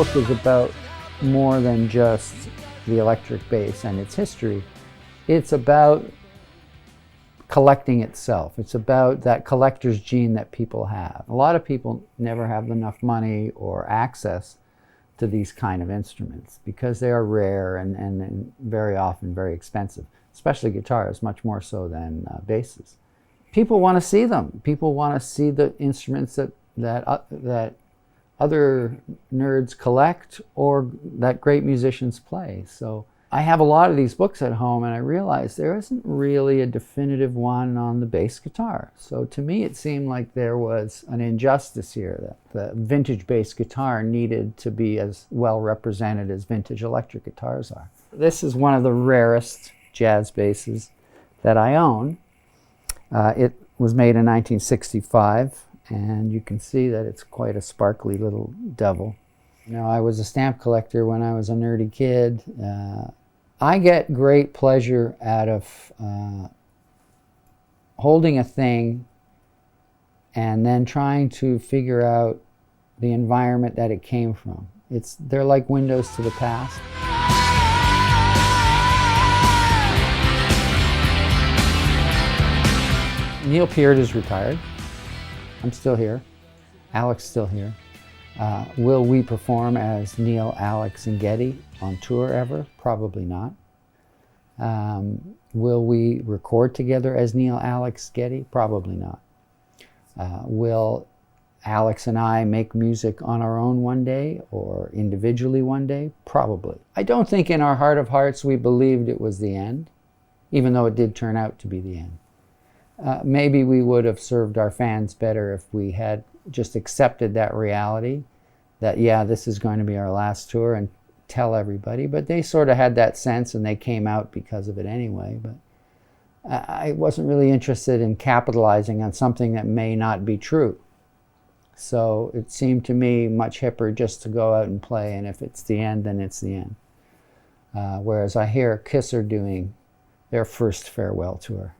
book is about more than just the electric bass and its history. It's about collecting itself. It's about that collector's gene that people have. A lot of people never have enough money or access to these kind of instruments because they are rare and very often very expensive, especially guitars, much more so than basses. People want to see them. People want to see the instruments that other nerds collect or that great musicians play. So I have a lot of these books at home, and I realized there isn't really a definitive one on the bass guitar. So to me, it seemed like there was an injustice here, that the vintage bass guitar needed to be as well represented as vintage electric guitars are. This is one of the rarest jazz basses that I own. It was made in 1965, and you can see that it's quite a sparkly little devil. You know, I was a stamp collector when I was a nerdy kid. I get great pleasure out of holding a thing and then trying to figure out the environment that it came from. They're like windows to the past. Neil Peart is retired. I'm still here. Alec's still here. Will we perform as Neil, Alex, and Geddy on tour ever? Probably not. Will we record together as Neil, Alex, Geddy? Probably not. Will Alex and I make music on our own one day or individually one day? Probably. I don't think in our heart of hearts we believed it was the end, even though it did turn out to be the end. Maybe we would have served our fans better if we had just accepted that reality, that yeah, this is going to be our last tour, and tell everybody. But they sort of had that sense and they came out because of it anyway. But I wasn't really interested in capitalizing on something that may not be true. So it seemed to me much hipper just to go out and play, and if it's the end, then it's the end. Whereas I hear Kiss are doing their first farewell tour.